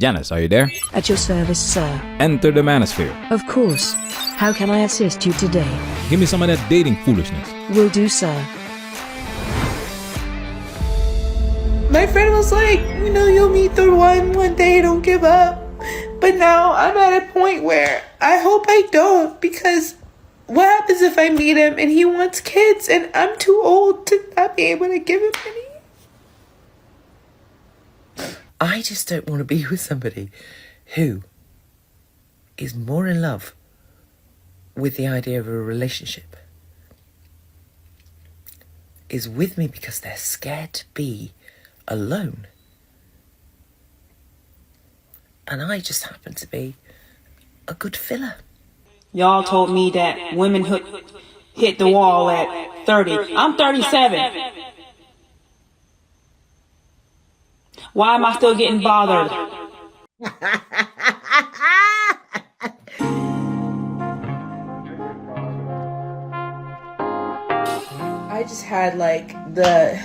Janice, are you there? At your service, sir. Enter the manosphere. Of course. How can I assist you today? Give me some of that dating foolishness. Will do, sir. My friend was like, you'll meet the one day, don't give up. But now I'm at a point where I hope I don't, because what happens if I meet him and he wants kids and I'm too old to not be able to give him any? I just don't want to be with somebody who is more in love with the idea of a relationship, is with me because they're scared to be alone. And I just happen to be a good filler. Y'all told me that women hit the wall at 30. I'm 37. Why am I still getting bothered? I just had like the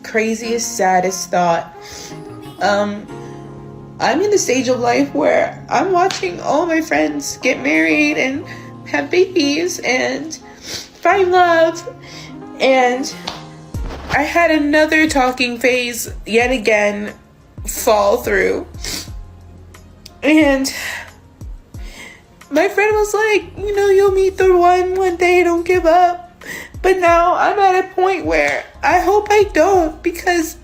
craziest, saddest thought. I'm in the stage of life where I'm watching all my friends get married and have babies and find love, and I had another talking phase yet again fall through, and my friend was like, you'll meet the one day, don't give up. But now I'm at a point where I hope I don't, because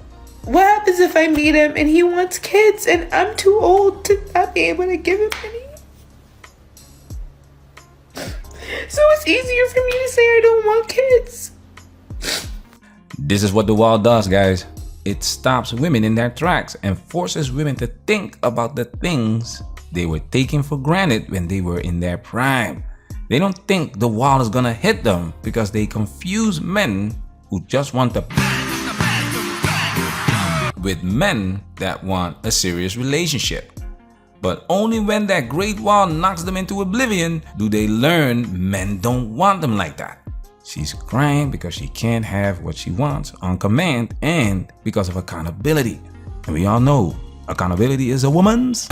what happens if I meet him and he wants kids and I'm too old to not be able to give him any? So it's easier for me to say I don't want kids. This is what the wall does, guys. It stops women in their tracks and forces women to think about the things they were taking for granted when they were in their prime. They don't think the wall is gonna hit them because they confuse men who just want to with men that want a serious relationship. But only when that great wall knocks them into oblivion do they learn men don't want them like that. She's crying because she can't have what she wants on command and because of accountability. And we all know accountability is a woman's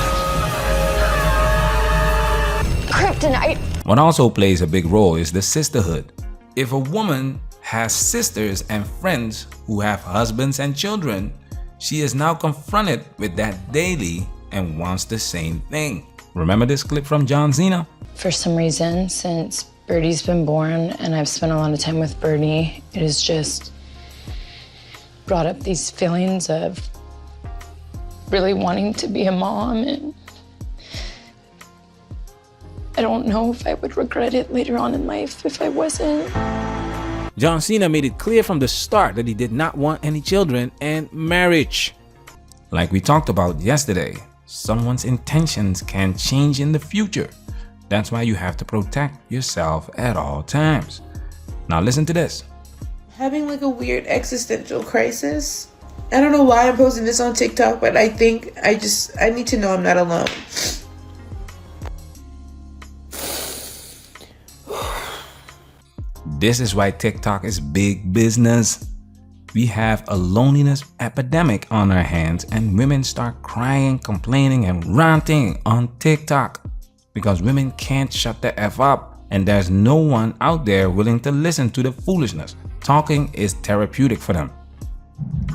kryptonite. What also plays a big role is the sisterhood. If a woman has sisters and friends who have husbands and children, she is now confronted with that daily and wants the same thing. Remember this clip from John Cena? For some reason, since Birdie's been born and I've spent a lot of time with Birdie, it has just brought up these feelings of really wanting to be a mom, and I don't know if I would regret it later on in life if I wasn't. John Cena made it clear from the start that he did not want any children and marriage. Like we talked about yesterday, someone's intentions can change in the future. That's why you have to protect yourself at all times. Now listen to this. Having like a weird existential crisis. I don't know why I'm posting this on TikTok, but I think I need to know I'm not alone. This is why TikTok is big business. We have a loneliness epidemic on our hands and women start crying, complaining, and ranting on TikTok because women can't shut the F up and there's no one out there willing to listen to the foolishness. Talking is therapeutic for them.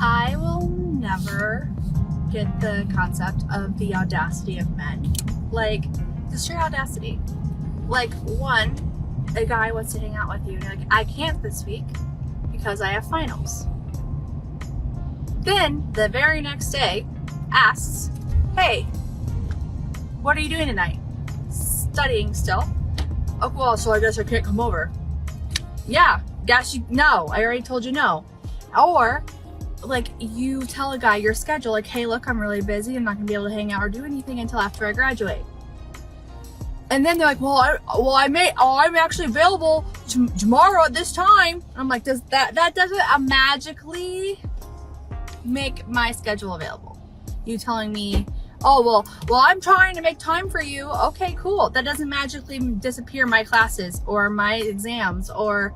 I will never get the concept of the audacity of men. Like, the sheer audacity. Like, one, a guy wants to hang out with you and you're like, I can't this week because I have finals. Then the very next day asks, hey, what are you doing tonight? Studying still? Oh, well, so I guess I can't come over. Yeah, guess you, no, I already told you no. Or like you tell a guy your schedule, like, hey, look, I'm really busy. I'm not gonna be able to hang out or do anything until after I graduate. And then they're like, I'm actually available tomorrow at this time. I'm like, that doesn't magically make my schedule available. You telling me, oh, well, I'm trying to make time for you. Okay, cool. That doesn't magically disappear my classes or my exams or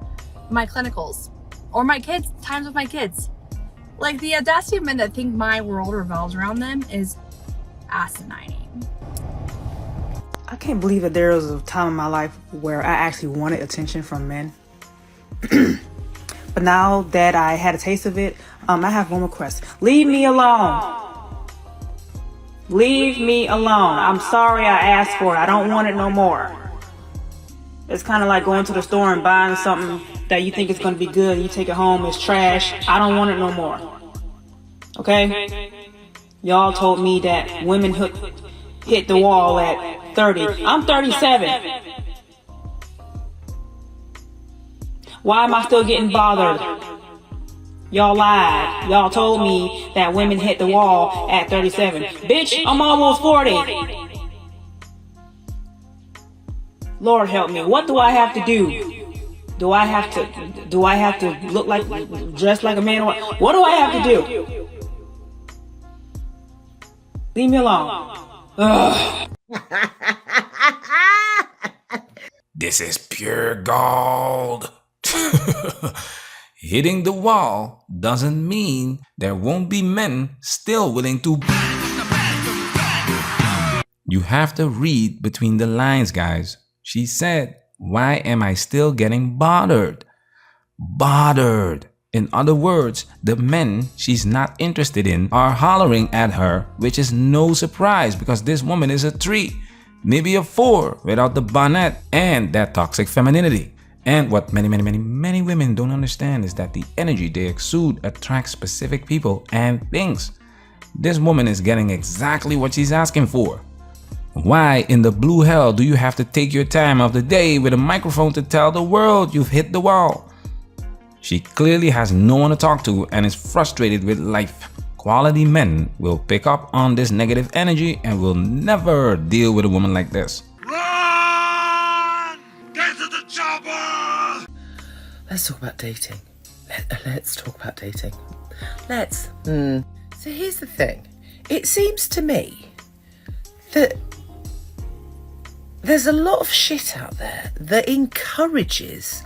my clinicals or my kids, times with my kids. Like, the audacity of men that think my world revolves around them is asinining. I can't believe that there was a time in my life where I actually wanted attention from men. But now that I had a taste of it, I have one request. Leave me alone. Leave me alone. I'm sorry I asked for it. I don't want it no more. It's kind of like going to the store and buying something that you think is going to be good and you take it home, it's trash. I don't want it no more. Okay? Y'all told me that women hit the wall at 30. I'm 37. Why am I still getting bothered? Y'all lied. Y'all told me that women hit the wall at 37. Bitch, I'm almost 40. Lord help me. What do I have to do? Do I have to look like, dress like a man? What do I have to do? Leave me alone. Ugh. This is pure gold. Hitting the wall doesn't mean there won't be men still willing to. You have to read between the lines, guys. She said, why am I still getting bothered? Bothered. In other words, the men she's not interested in are hollering at her, which is no surprise because this woman is a 3, maybe a 4 without the bonnet and that toxic femininity. And what many women don't understand is that the energy they exude attracts specific people and things. This woman is getting exactly what she's asking for. Why in the blue hell do you have to take your time of the day with a microphone to tell the world you've hit the wall? She clearly has no one to talk to and is frustrated with life. Quality men will pick up on this negative energy and will never deal with a woman like this. Run! Get to the chopper! Let's talk about dating. Let's talk about dating. Let's. So here's the thing. It seems to me that there's a lot of shit out there that encourages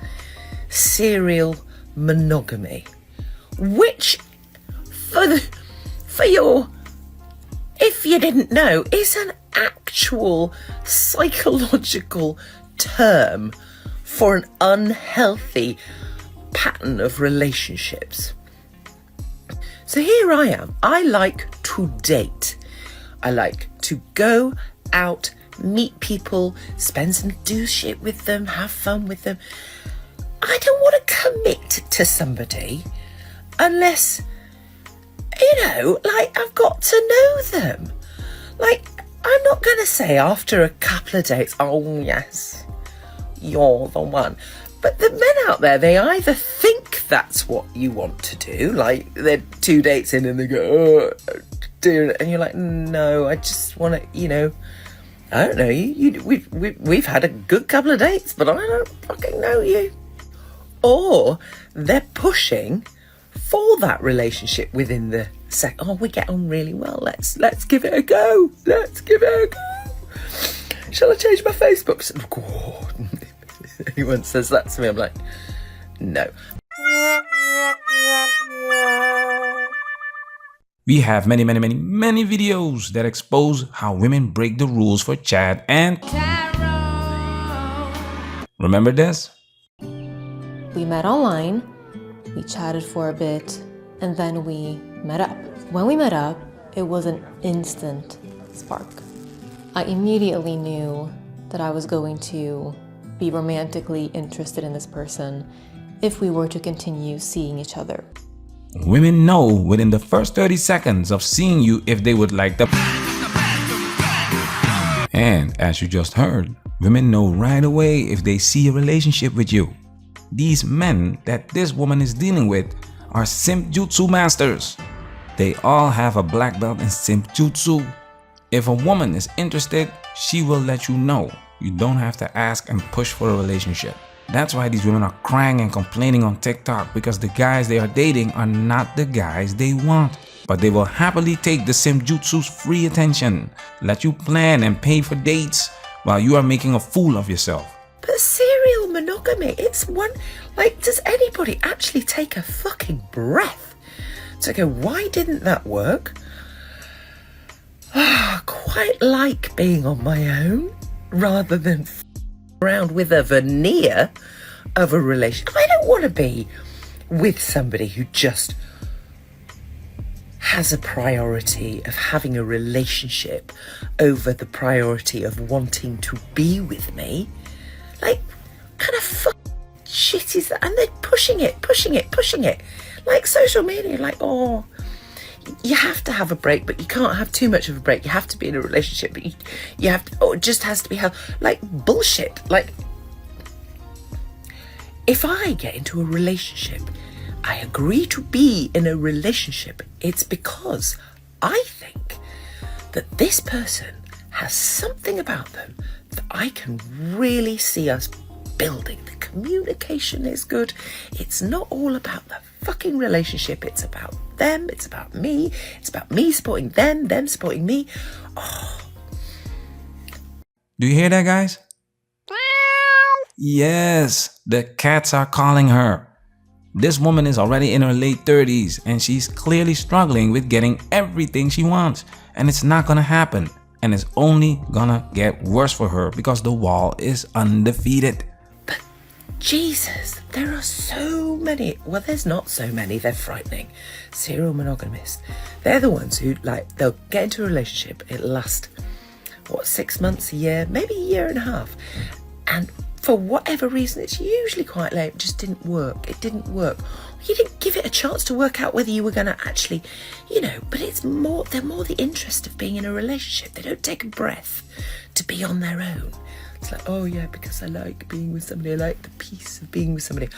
serial monogamy, which for your, if you didn't know, is an actual psychological term for an unhealthy pattern of relationships. So here I am. I like to date. I like to go out, meet people, do shit with them, have fun with them. I don't want to commit to somebody unless, I've got to know them. I'm not going to say after a couple of dates, oh yes, you're the one. But the men out there, they either think that's what you want to do, like they're 2 dates in and they go, oh, dear, and you're like, no, I just want to, I don't know you. We've had a good couple of dates, but I don't fucking know you. Or they're pushing for that relationship within the second. Oh, we get on really well. Let's give it a go. Let's give it a go. Shall I change my Facebook? Oh, anyone says that to me, I'm like, no. We have many videos that expose how women break the rules for Chad and Carol. Remember this? We met online, we chatted for a bit, and then we met up. When we met up, it was an instant spark. I immediately knew that I was going to be romantically interested in this person if we were to continue seeing each other. Women know within the first 30 seconds of seeing you if they would like the. And as you just heard, women know right away if they see a relationship with you. These men that this woman is dealing with are simp jutsu masters. They all have a black belt in simp jutsu. If a woman is interested, she will let you know. You don't have to ask and push for a relationship. That's why these women are crying and complaining on TikTok, because the guys they are dating are not the guys they want. But they will happily take the simp jutsu's free attention, let you plan and pay for dates while you are making a fool of yourself. But serial monogamy, it's one, does anybody actually take a fucking breath to go, why didn't that work? I quite like being on my own rather than around with a veneer of a relationship. I don't want to be with somebody who just has a priority of having a relationship over the priority of wanting to be with me. Like, kind of shit is that? And they're pushing it. Like social media, like, oh, you have to have a break, but you can't have too much of a break. You have to be in a relationship, but you have to, oh, it just has to be held. Like, bullshit. Like, if I get into a relationship, I agree to be in a relationship, it's because I think that this person has something about them that I can really see us building. The communication is good. It's not all about the fucking relationship. It's about them. It's about me. It's about me supporting them supporting me. Oh. Do you hear that, guys? Yes, the cats are calling her. This woman is already in her late 30s and she's clearly struggling with getting everything she wants. And it's not gonna happen. And it's only gonna get worse for her because the wall is undefeated. But Jesus, there are so many. Well, there's not so many. They're frightening. Serial monogamists. They're the ones who, like, they'll get into a relationship. It'll last, 6 months, a year, maybe a year and a half. And for whatever reason, it's usually quite late. It just didn't work. It didn't work. You didn't give it a chance to work out whether you were going to actually, but it's more, they're more the interest of being in a relationship. They don't take a breath to be on their own. It's like, oh yeah, because I like being with somebody. I like the peace of being with somebody.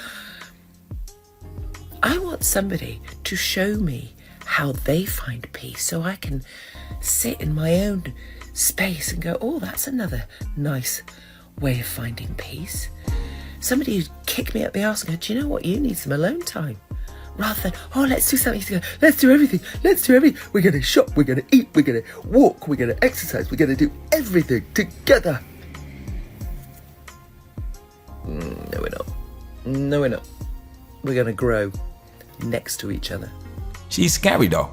I want somebody to show me how they find peace so I can sit in my own space and go, oh, that's another nice way of finding peace. Somebody who'd kick me up the arse and go, do you know what, you need some alone time, rather than, oh, let's do something together, let's do everything, we're going to shop, we're going to eat, we're going to walk, we're going to exercise, we're going to do everything together. No, we're not. We're going to grow next to each other. She's scary though.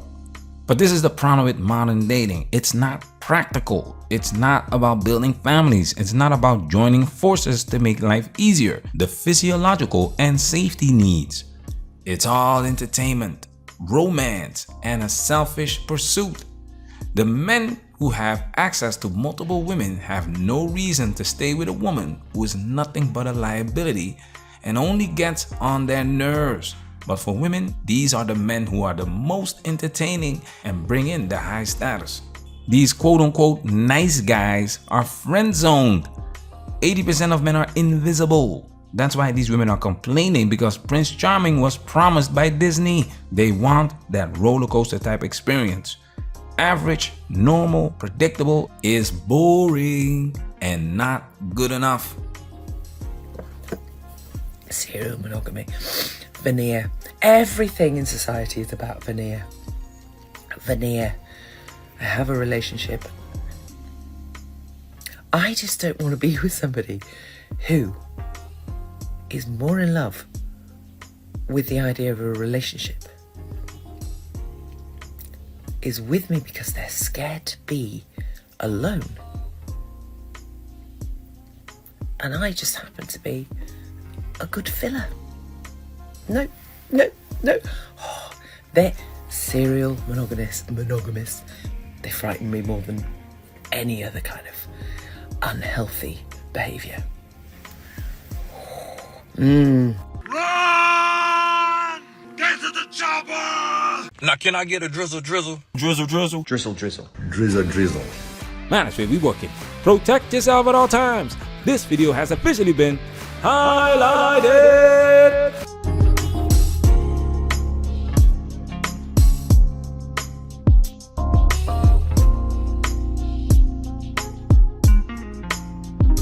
But this is the problem with modern dating. It's not practical. It's not about building families. It's not about joining forces to make life easier. The physiological and safety needs. It's all entertainment, romance, and a selfish pursuit. The men who have access to multiple women have no reason to stay with a woman who is nothing but a liability and only gets on their nerves. But for women, these are the men who are the most entertaining and bring in the high status. These quote-unquote nice guys are friend-zoned. 80% of men are invisible. That's why these women are complaining, because Prince Charming was promised by Disney. They want that roller coaster type experience. Average, normal, predictable is boring and not good enough. Serial monogamy. Veneer. Everything in society is about veneer. Veneer. I have a relationship. I just don't want to be with somebody who is more in love with the idea of a relationship, is with me because they're scared to be alone. And I just happen to be a good filler. No. Oh, they're serial monogamists. They frighten me more than any other kind of unhealthy behaviour. Run! Get to the chopper! Now can I get a drizzle? Drizzle. Man, that's where we working. Protect yourself at all times. This video has officially been highlighted.